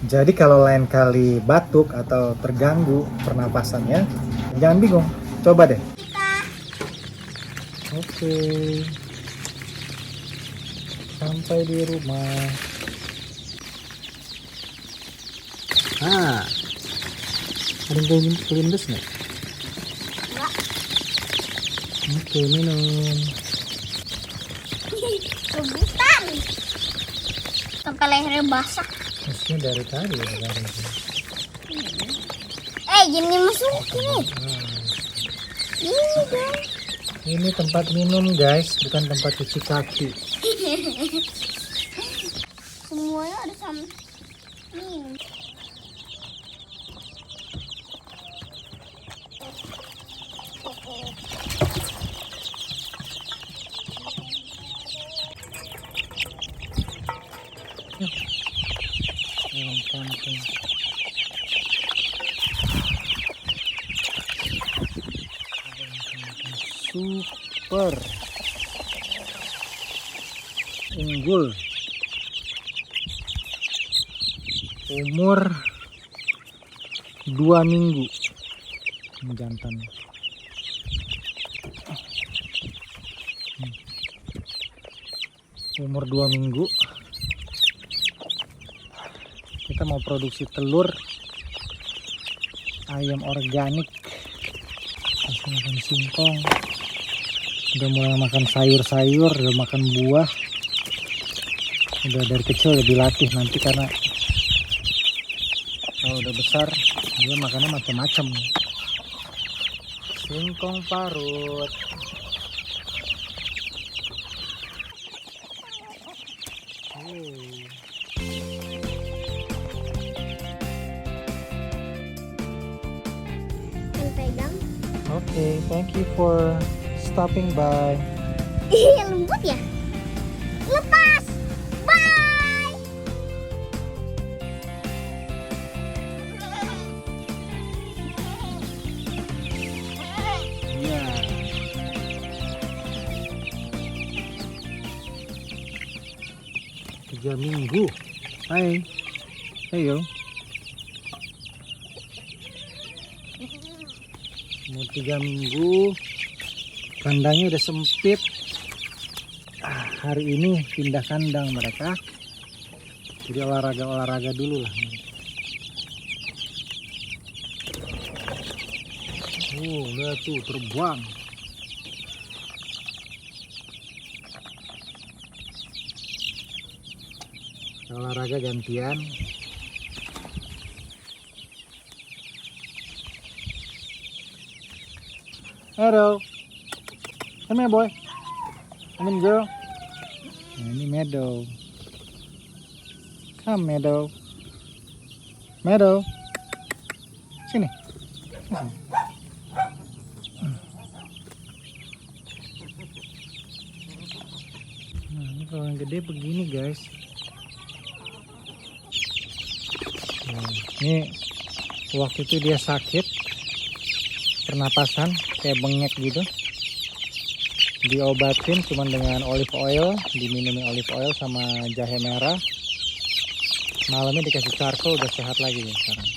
Jadi kalau lain kali batuk atau terganggu pernapasannya, jangan bingung, coba deh. Oke, sampai di rumah. Ada yang kelindes nggak? Enggak. Oke, minum. Rebutan. Sampai lehernya basah. Maksudnya dari tadi ya, dari itu. Gini masukin nih. Ini guys. Ini tempat minum guys, bukan tempat cuci kaki. Semuanya ada sama. Kampung. Super unggul, umur 2 minggu ini jantannya. Umur 2 minggu. Kita mau produksi telur ayam organik. Masih makan singkong, udah mulai makan sayur-sayur, udah makan buah. Udah dari kecil udah dilatih, nanti karena kalau udah besar dia makannya macam-macam. Singkong parut. Yang pegang. Okay, thank you for stopping by. Iya, lembut ya. Lepas. Bye. Iya. Tiga minggu. Hai. Ayo. Mau 3 minggu. Kandangnya udah sempit. Hari ini pindah kandang mereka. Jadi olahraga dulu lah. Lihat tuh terbang. Olahraga gantian. Hello. Come here, boy. Come in, girl. Nah, ini Meadow. Come, Meadow. Meadow. Sini. Sini. Nah, ini kalau yang gede begini, guys. Nah, ini waktu itu dia sakit pernapasan kayak bengek gitu, diobatin cuman dengan olive oil, diminumi olive oil sama jahe merah, malamnya dikasih charcoal, udah sehat lagi sekarang.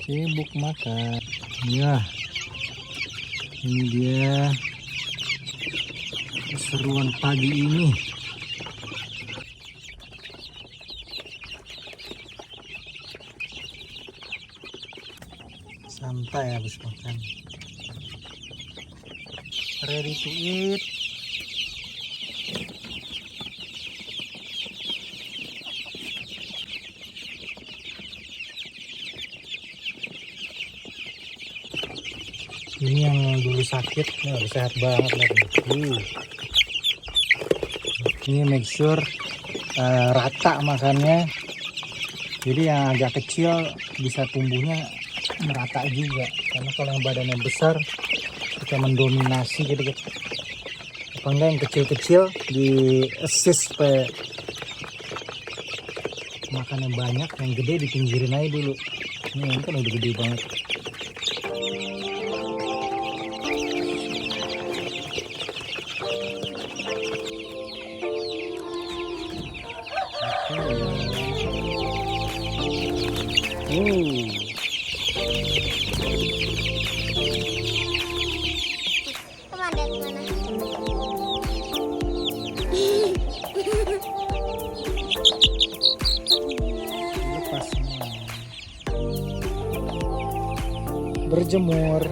Sibuk makan. Ya, ini dia keseruan pagi ini. Santai habis makan. Ready to eat. Ini yang dulu sakit, udah sehat banget lihat nih. Ini make sure rata makannya, Jadi yang agak kecil bisa tumbuhnya merata juga. Karena kalau yang badannya besar bisa mendominasi gitu. Apa enggak yang kecil-kecil di assist supaya makannya banyak, yang gede dipinggirin aja dulu. Ini kan udah gede banget. Come on, Dad, mana? Lepas semua. Berjemur.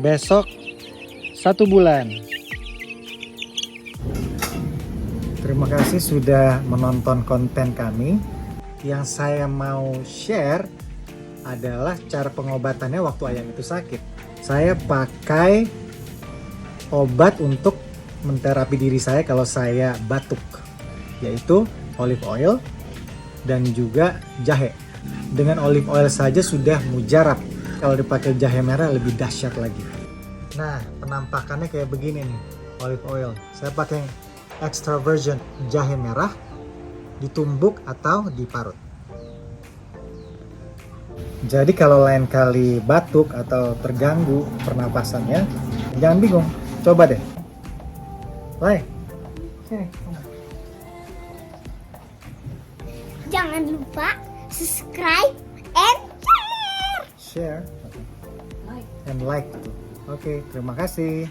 Besok 1 bulan. Terima kasih sudah menonton konten kami. Yang saya mau share adalah cara pengobatannya waktu ayam itu sakit. Saya pakai obat untuk menterapi diri saya kalau saya batuk, yaitu olive oil dan juga jahe. Dengan olive oil saja sudah mujarab. Kalau dipakai jahe merah lebih dahsyat lagi. Nah, penampakannya kayak begini nih, olive oil. Saya pakai extra virgin jahe merah, ditumbuk atau diparut. Jadi kalau lain kali batuk atau terganggu pernapasannya, jangan bingung, coba deh. Lai, sini. Jangan lupa subscribe and share. Share and like. Oke, terima kasih.